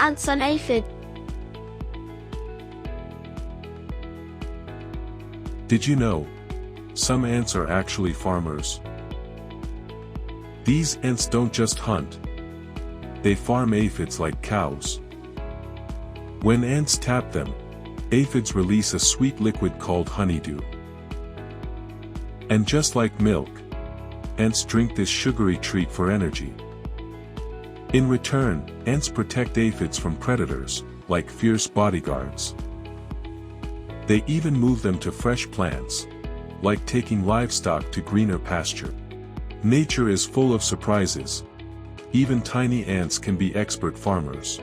Ants an aphid? Did you know? Some ants are actually farmers. These ants don't just hunt. They farm aphids like cows. When ants tap them, aphids release a sweet liquid called honeydew. And just like milk, ants drink this sugary treat for energy. In return, ants protect aphids from predators, like fierce bodyguards. They even move them to fresh plants, like taking livestock to greener pasture. Nature is full of surprises. Even tiny ants can be expert farmers.